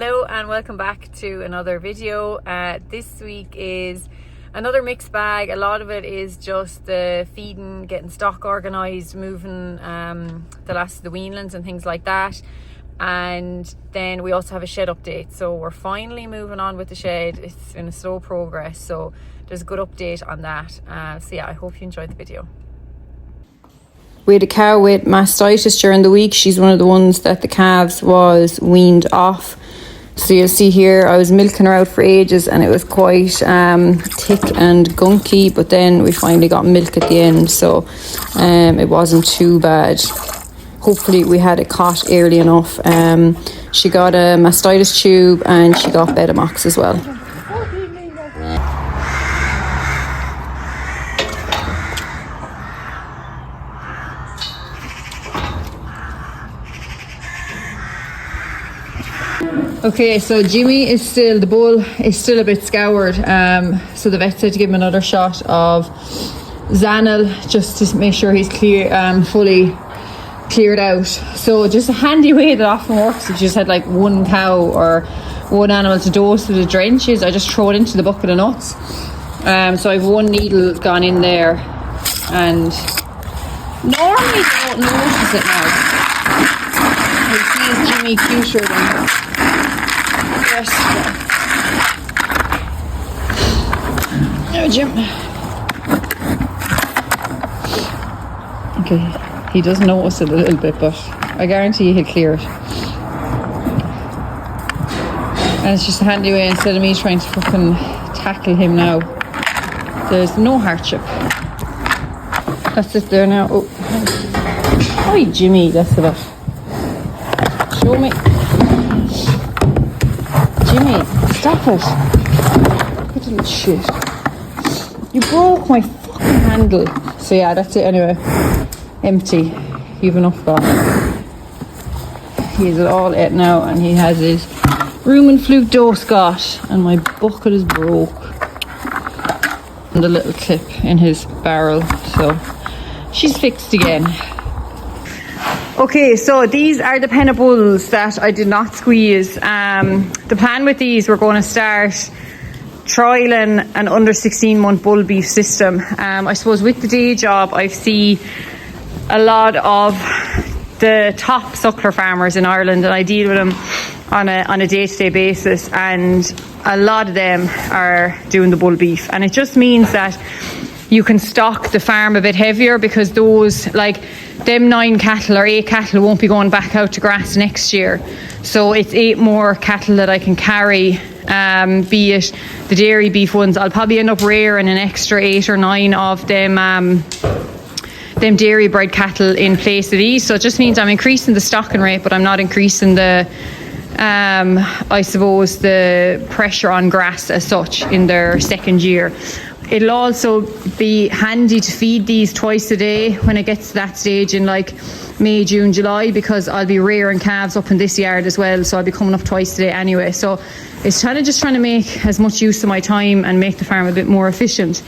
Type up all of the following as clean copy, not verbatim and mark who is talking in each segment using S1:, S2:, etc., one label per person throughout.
S1: Hello and welcome back to another video. This week is another mixed bag. A lot of it is just the feeding, getting stock organised, moving the last of the weanlings and things like that. And then we also have a shed update. So we're finally moving on with the shed. It's in a slow progress, so there's a good update on that. So yeah, I hope you enjoyed the video.
S2: We had a cow with mastitis during the week. She's one of the ones that the calves was weaned off. So you'll see here, I was milking her out for ages and it was quite thick and gunky, but then we finally got milk at the end, so it wasn't too bad. Hopefully we had it caught early enough. She got a mastitis tube and she got Betamax as well. Okay, so Jimmy is still, the bull is still a bit scoured, so the vet said to give him another shot of Zanil just to make sure he's clear, fully cleared out. So just a handy way that often works if you just had like one cow or one animal to dose with the drench is I just throw it into the bucket of nuts. So I've one needle gone in there, and normally they don't notice it now. I see Jimmy cuter than no, Jim. Okay, he does notice it a little bit, but I guarantee he'll clear it. And it's just a handy way instead of me trying to fucking tackle him now. There's no hardship. That's it there now. Oh, hi Jimmy, that's it. Show me. Jimmy, stop it. Good little shit. You broke my fucking handle. So yeah, that's it anyway. Empty. You've enough gone. He has it all out now and he has his rumen flute dose got, and my bucket is broke. And the little clip in his barrel. So she's fixed again. Okay, so these are the penna bulls that I did not squeeze. The plan with these, we're going to start trialling an under 16-month bull beef system. I suppose with the day job, I see a lot of the top suckler farmers in Ireland, and I deal with them on a day-to-day basis, and a lot of them are doing the bull beef. And it just means that you can stock the farm a bit heavier, because those, like them 9 cattle or 8 cattle won't be going back out to grass next year. So it's 8 more cattle that I can carry, be it the dairy beef ones. I'll probably end up rearing an extra 8 or 9 of them dairy bred cattle in place of these. So it just means I'm increasing the stocking rate, but I'm not increasing the I suppose the pressure on grass as such in their second year. It'll also be handy to feed these twice a day when it gets to that stage in like May, June, July, because I'll be rearing calves up in this yard as well, so I'll be coming up twice a day anyway. So it's just trying to make as much use of my time and make the farm a bit more efficient.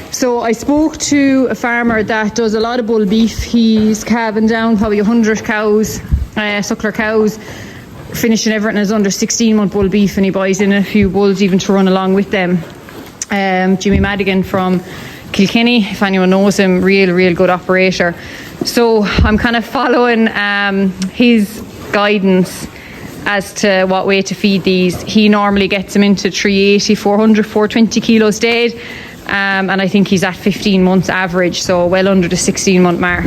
S2: So I spoke to a farmer that does a lot of bull beef. He's calving down probably 100 cows, suckler cows, finishing everything as under 16-month bull beef, and he buys in a few bulls even to run along with them. Jimmy Madigan from Kilkenny, if anyone knows him, real good operator. So I'm kind of following his guidance as to what way to feed these. He normally gets them into 380, 400, 420 kilos dead, and I think he's at 15 months average, so well under the 16-month mark.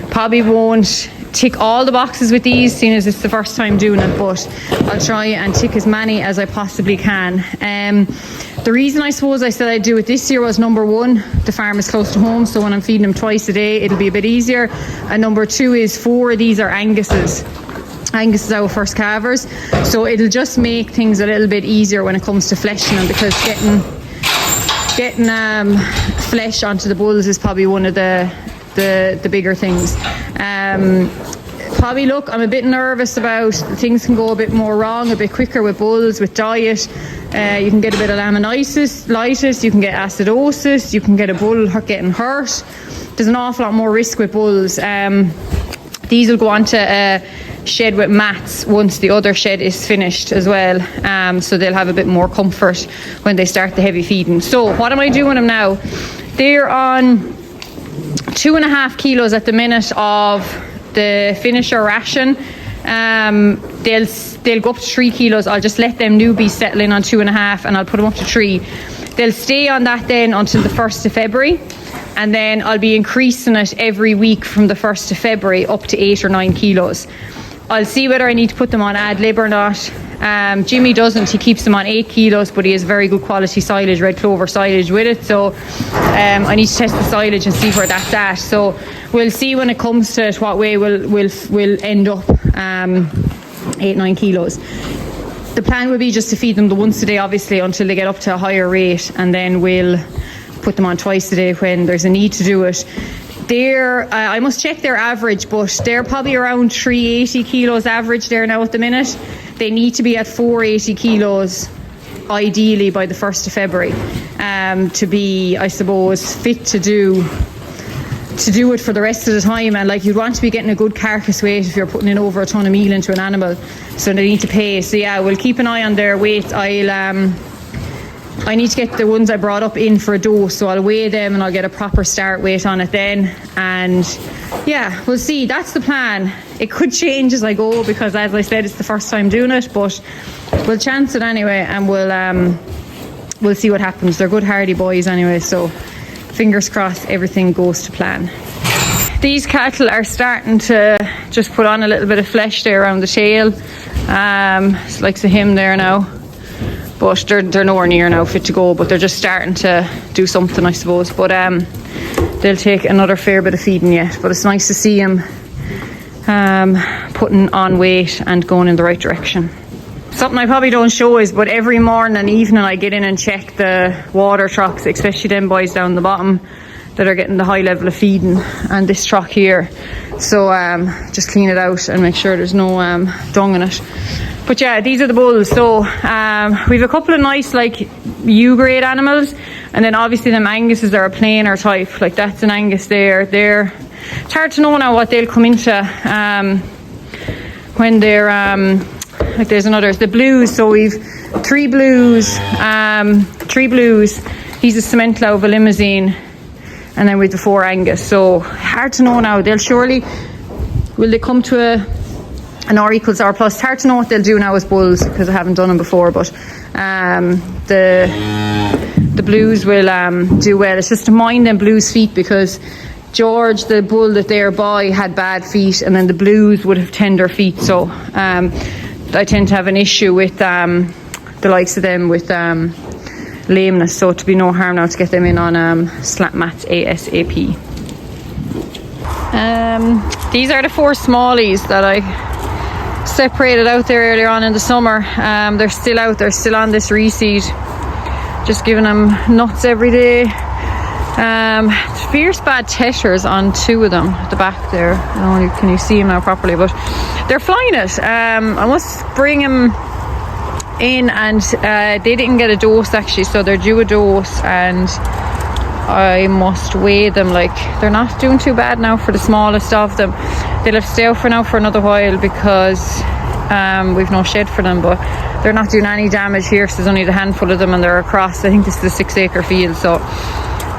S2: Probably won't tick all the boxes with these, seeing as it's the first time doing it, but I'll try and tick as many as I possibly can. The reason I suppose I said I'd do it this year was, number one, the farm is close to home, so when I'm feeding them twice a day it'll be a bit easier, and number two is 4 of these are Angus's. Angus is our first calvers, so it'll just make things a little bit easier when it comes to fleshing them, because getting flesh onto the bulls is probably one of the bigger things. Probably look, I'm a bit nervous about things can go a bit more wrong a bit quicker with bulls, with diet. You can get a bit of laminitis, you can get acidosis, you can get a bull getting hurt. There's an awful lot more risk with bulls. These will go on to shed with mats once the other shed is finished as well, so they'll have a bit more comfort when they start the heavy feeding. So what am I doing them now? They're on 2.5 kilos at the minute of the finisher ration. They'll go up to 3 kilos. I'll just let them newbies settle in on 2.5 and I'll put them up to 3. They'll stay on that then until the 1st of February, and then I'll be increasing it every week from the 1st of February up to 8 or 9 kilos. I'll see whether I need to put them on ad lib or not. Jimmy doesn't, he keeps them on 8 kilos, but he has very good quality silage, red clover silage with it, so I need to test the silage and see where that's at. So we'll see when it comes to it what way we'll end up 8-9 kilos. The plan would be just to feed them the once a day, obviously, until they get up to a higher rate, and then we'll put them on twice a day when there's a need to do it. I must check their average, but they're probably around 380 kilos average there now at the minute. They need to be at 480 kilos ideally by the 1st of February to be, I suppose, fit to do it for the rest of the time. And like, you'd want to be getting a good carcass weight if you're putting in over a ton of meal into an animal, so they need to pay. So yeah, we'll keep an eye on their weight. I need to get the ones I brought up in for a dose, so I'll weigh them and I'll get a proper start weight on it then. And yeah, we'll see. That's the plan. It could change as I go, because as I said, it's the first time doing it, but we'll chance it anyway, and we'll see what happens. They're good hardy boys anyway, so fingers crossed everything goes to plan. These cattle are starting to just put on a little bit of flesh there around the tail. It's like him there now. But they're nowhere near now fit to go, but they're just starting to do something, I suppose. But they'll take another fair bit of feeding yet. But it's nice to see them putting on weight and going in the right direction. Something I probably don't show is, but every morning and evening I get in and check the water troughs, especially them boys down the bottom that are getting the high level of feeding, and this trough here. So just clean it out and make sure there's no dung in it. But yeah, these are the bulls. So we have a couple of nice like U-grade animals, and then obviously them Anguses are a plainer type. Like that's an Angus there. It's hard to know now what they'll come into when they're like there's the blues. So we've 3 blues, 3 blues. He's a cement low of a limousine, and then with the 4 Angus. So hard to know now. Will they come to an R equals R plus? It's hard to know what they'll do now as bulls, because I haven't done them before, but the blues will do well. It's just to mind them blues feet, because George, the bull that they're by, had bad feet, and then the blues would have tender feet. So I tend to have an issue with the likes of them with lameness, so to be no harm now to get them in on slat mats ASAP. These are the 4 smallies that I separated out there earlier on in the summer. They're still out, they're still on this reseed, just giving them nuts every day. Fierce bad tetters on 2 of them at the back there. I don't know, can you see them now properly, but they're flying it. I must bring them in, and they didn't get a dose actually, so they're due a dose, and I must weigh them. Like, they're not doing too bad now for the smallest of them. They'll have to stay out for now for another while, because we've no shed for them, but they're not doing any damage here, so there's only a handful of them, and they're across, I think this is a 6-acre field, so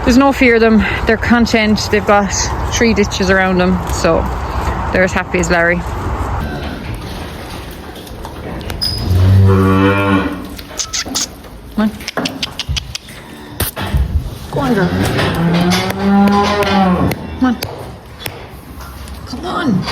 S2: there's no fear of them. They're content. They've got 3 ditches around them, so they're as happy as Larry. Come on. Go on, girl. Come on. Come on.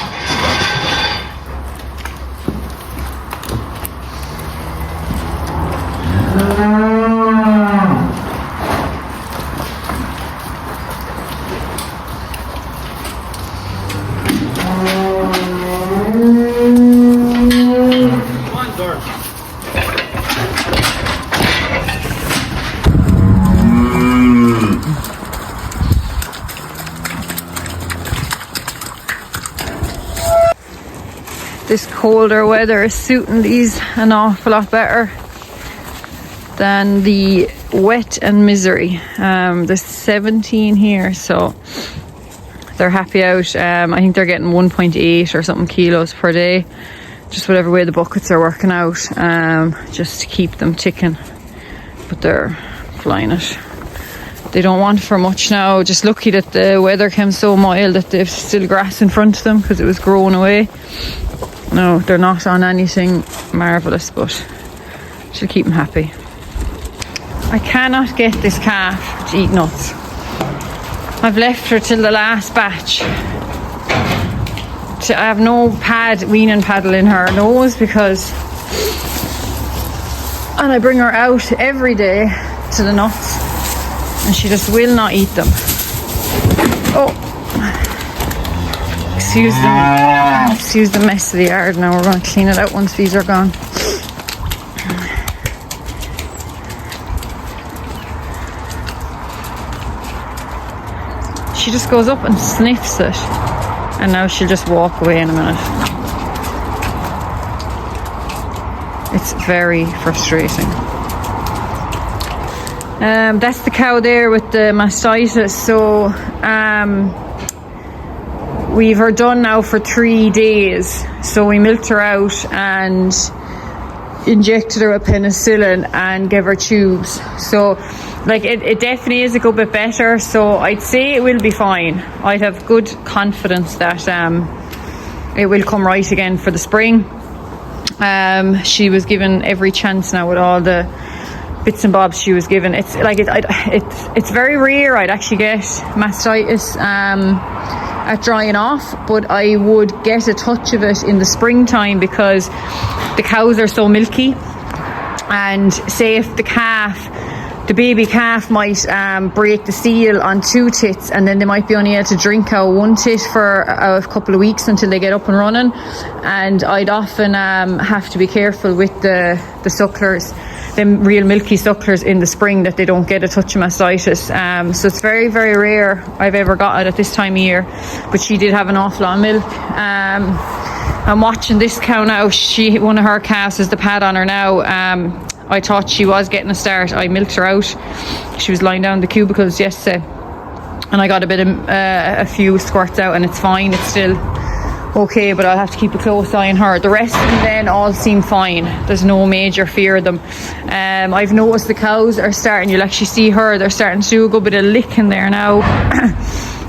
S2: This colder weather is suiting these an awful lot better than the wet and misery. There's 17 here, so they're happy out. I think they're getting 1.8 or something kilos per day, just whatever way the buckets are working out, just to keep them ticking. But they're flying it. They don't want for much now. Just lucky that the weather came so mild that they've still grass in front of them because it was growing away. No, they're not on anything marvellous, but she'll keep them happy. I cannot get this calf to eat nuts. I've left her till the last batch. I have no weaning paddle in her nose and I bring her out every day to the nuts and she just will not eat them. Oh, excuse the mess of the yard. Now we're going to clean it out once these are gone. She just goes up and sniffs it, and now she'll just walk away in a minute. It's very frustrating. That's the cow there with the mastitis. So we've her done now for 3 days. So we milked her out and injected her with penicillin and gave her tubes. So like it definitely is a good bit better. So I'd say it will be fine. I'd have good confidence that it will come right again for the spring. She was given every chance now with all the bits and bobs she was given. It's like it's very rare I'd actually get mastitis at drying off, but I would get a touch of it in the springtime because the cows are so milky. And say if the baby calf might break the seal on 2 tits, and then they might be only able to drink out 1 tit for a couple of weeks until they get up and running. And I'd often have to be careful with the sucklers, them real milky sucklers in the spring, that they don't get a touch of mastitis. So it's very, very rare I've ever got it at this time of year, but she did have an awful lot of milk. I'm watching this cow now. One of her calves has the pad on her now. I thought she was getting a start. I milked her out. She was lying down in the cubicles yesterday, and I got a few squirts out, and it's fine. It's still okay, but I'll have to keep a close eye on her. The rest of them then all seem fine. There's no major fear of them. I've noticed the cows are starting, you'll actually see her, they're starting to do a good bit of licking there now.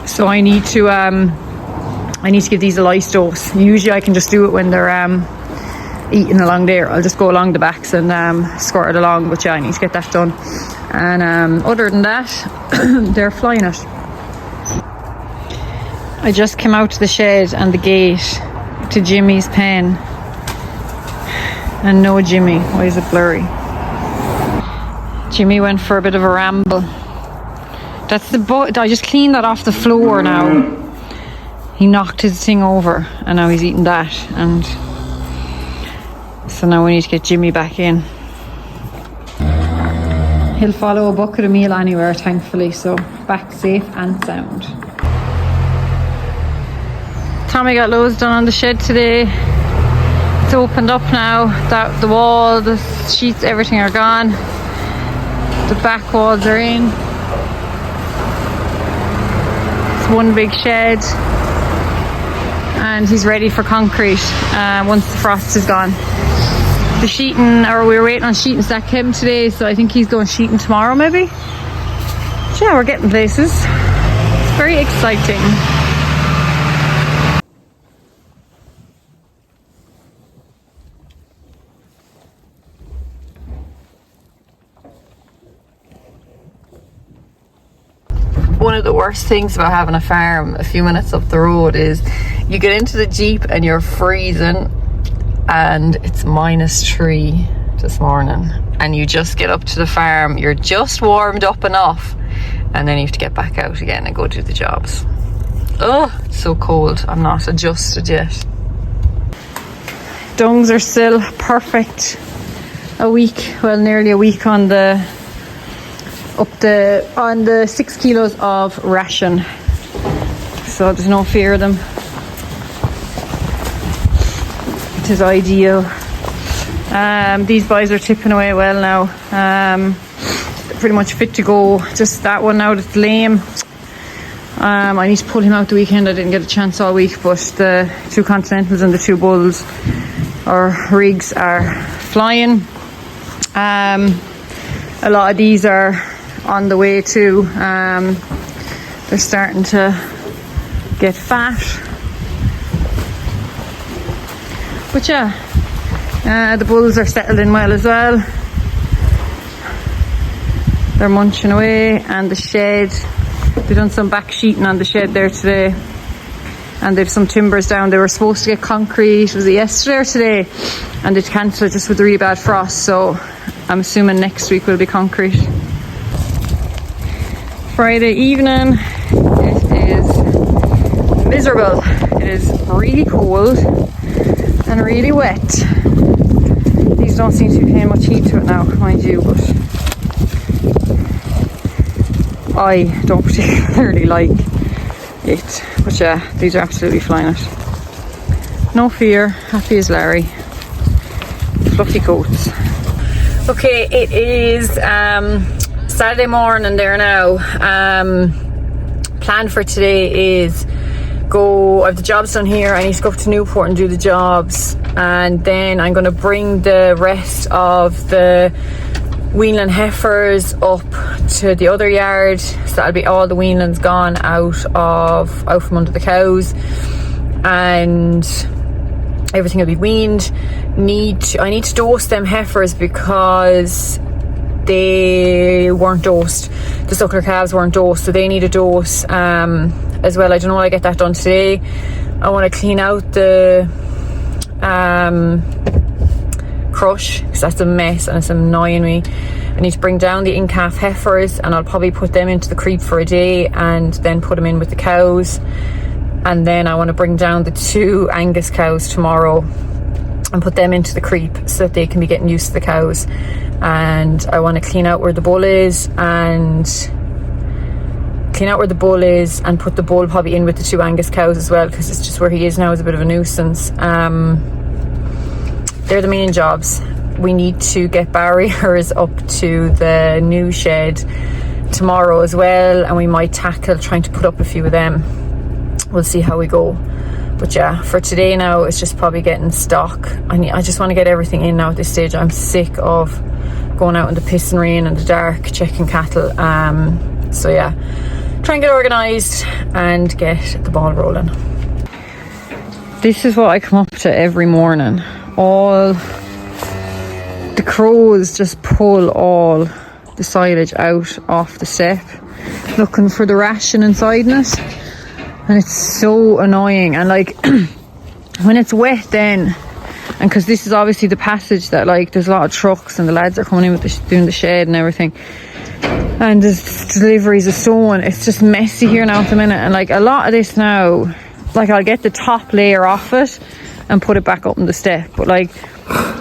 S2: So I need to give these a lice dose. Usually I can just do it when they're eating along there. I'll just go along the backs and squirt it along, but yeah, I need to get that done. And other than that, they're flying it. I just came out to the shed and the gate to Jimmy's pen, and no Jimmy. Why is it blurry? Jimmy went for a bit of a ramble. That's the I just cleaned that off the floor now. He knocked his thing over and now he's eating that, and so now we need to get Jimmy back in. He'll follow a bucket of meal anywhere, thankfully, so back safe and sound. Tommy got loads done on the shed today. It's opened up now. The wall, the sheets, everything are gone. The back walls are in. It's one big shed, and he's ready for concrete once the frost is gone. The sheeting, or we were waiting on sheeting stack him today, so I think he's going sheeting tomorrow maybe. But yeah, we're getting places. It's very exciting. One of the worst things about having a farm a few minutes up the road is you get into the Jeep and you're freezing, and it's -3 this morning, and you just get up to the farm, you're just warmed up enough, and then you have to get back out again and go do the jobs. Oh, it's so cold. I'm not adjusted yet. Dungs are still perfect. Nearly a week on the 6 kilos of ration, so there's no fear of them. It is ideal. These boys are tipping away well now. They're pretty much fit to go. Just that one now that's lame. I need to pull him out the weekend. I didn't get a chance all week, but the 2 Continentals and the 2 Bulls or rigs are flying. A lot of these are on the way too. They're starting to get fat. But yeah, the bulls are settled in well as well. They're munching away, and the shed, they've done some back sheeting on the shed there today, and they've some timbers down. They were supposed to get concrete, was it yesterday or today, and they'd cancelled it just with the really bad frost, so I'm assuming next week will be concrete. Friday evening, it is miserable. It is really cold and really wet. These don't seem to be paying much heat to it now, mind you, but I don't particularly like it. But yeah, these are absolutely flying it. No fear, happy as Larry. Fluffy coats. Okay, it is Saturday morning there now. Plan for today is I have the jobs done here. I need to go up to Newport and do the jobs, and then I'm going to bring the rest of the weanling heifers up to the other yard, so that'll be all the weanlings gone out from under the cows, and everything will be weaned. I need to dose them heifers because they weren't dosed. The suckler calves weren't dosed, so they need a dose as well. I don't know when I get that done today. I want to clean out the crush because that's a mess and it's annoying me. I need to bring down the in-calf heifers, and I'll probably put them into the creep for a day and then put them in with the cows. And then I want to bring down the 2 Angus cows tomorrow and put them into the creep so that they can be getting used to the cows. And I want to clean out where the bull is and put the bull probably in with the 2 Angus cows as well, because it's just where he is now is a bit of a nuisance. They're the main jobs. We need to get barriers up to the new shed tomorrow as well, and we might tackle trying to put up a few of them. We'll see how we go. But yeah, for today now, it's just probably getting stock. I just want to get everything in now at this stage. I'm sick of going out in the piss and rain in the dark checking cattle. So yeah, try and get organised and get the ball rolling. This is what I come up to every morning. All the crows just pull all the silage out off the step, looking for the ration inside it. And it's so annoying. And like when it's wet then, and because this is obviously the passage that like there's a lot of trucks and the lads are coming in with doing the shed and everything, and there's deliveries of stone, it's just messy here now at the minute. And like a lot of this now, like I'll get the top layer off it and put it back up in the step, but like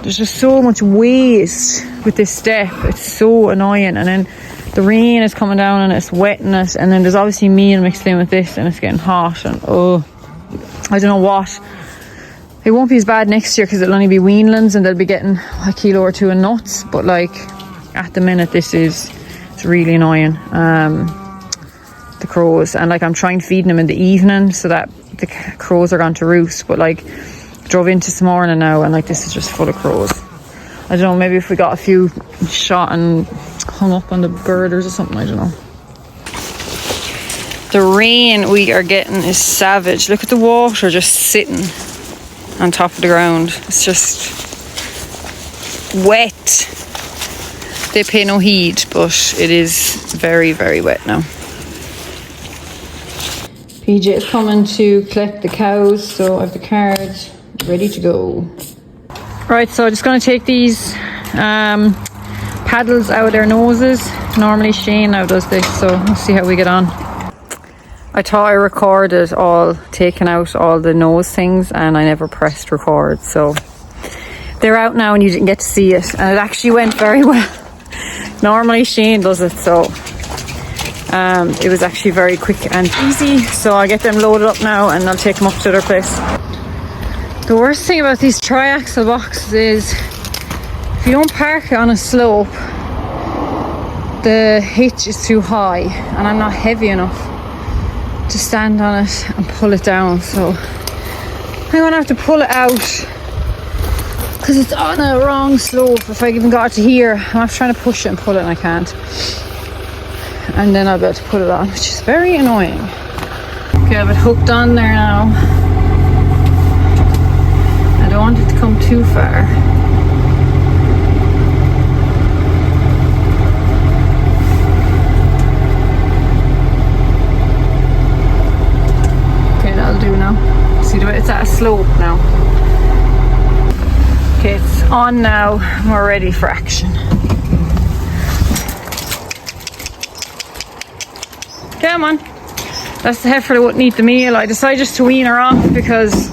S2: there's just so much waste with this step. It's so annoying. And then the rain is coming down and it's wetting it, and then there's obviously meal mixed in with this, and it's getting hot, and I don't know what. It won't be as bad next year because it'll only be weanlings and they'll be getting a kilo or 2 of nuts, but like at the minute it's really annoying. The crows, and like I'm trying feeding them in the evening so that the crows are gone to roost, but like drove into this morning now and like this is just full of crows. I don't know, maybe if we got a few shot and hung up on the girders or something, I don't know. The rain we are getting is savage. Look at the water just sitting on top of the ground. It's just wet. They pay no heed, but it is very, very wet now. PJ is coming to collect the cows, so I have the card ready to go. Right, so I'm just going to take these paddles out of their noses. Normally Shane now does this, so we'll see how we get on. I thought I recorded taking out all the nose things, and I never pressed record, so they're out now and you didn't get to see it, and it actually went very well. Normally Shane does it, so it was actually very quick and easy. So I'll get them loaded up now and I'll take them up to their place. The worst thing about these triaxle boxes is if you don't park it on a slope, the hitch is too high and I'm not heavy enough to stand on it and pull it down, so I'm gonna have to pull it out because it's on a wrong slope. If I even got to here, I'm trying to push it and pull it and I can't, and then I'll be able to put it on, which is very annoying. Okay, I have it hooked on there now. I don't want it to come too far. Okay, that'll do now. See the way it's at a slope now. Okay, it's on now. We're ready for action. Come on. That's the heifer that wouldn't eat the meal. I decided just to wean her off because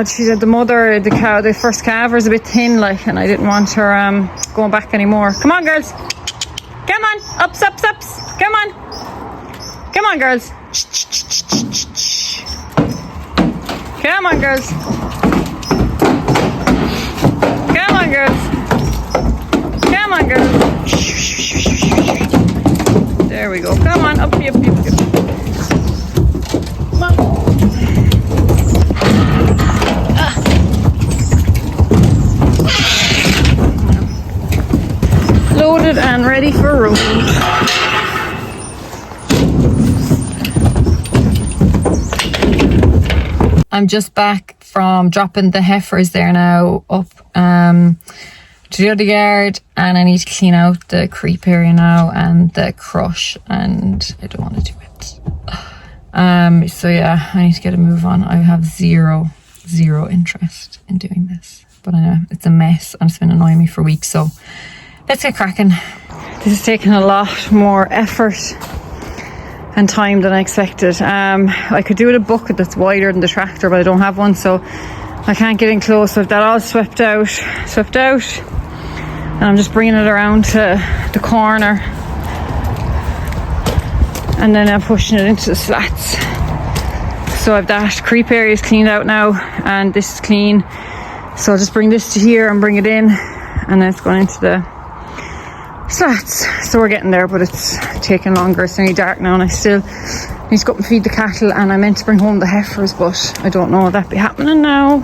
S2: she said the mother, the cow, the first calf was a bit thin, like, and I didn't want her going back anymore. Come on, girls. Come on. Ups, ups, ups. Come on. Come on, girls. Come on, girls. Come on, girls. Come on, girls. There we go. Come on, up, up, up, up. Come on. Loaded and ready for roasting. I'm just back from dropping the heifers there now up to the other yard, and I need to clean out the creep area now and the crush, and I don't want to do it. So yeah, I need to get a move on. I have zero interest in doing this, but I know it's a mess and it's been annoying me for weeks, so let's get cracking. This has taken a lot more effort and time than I expected. I could do with a bucket that's wider than the tractor, but I don't have one, so I can't get in close. So I've that all swept out, and I'm just bringing it around to the corner, and then I'm pushing it into the slats. So I've that creep area is cleaned out now, and this is clean. So I'll just bring this to here and bring it in, and then it's going into the slats. So we're getting there, but it's taking longer. It's nearly dark now, and I still need to go up and feed the cattle, and I meant to bring home the heifers, but I don't know if that'll be happening now.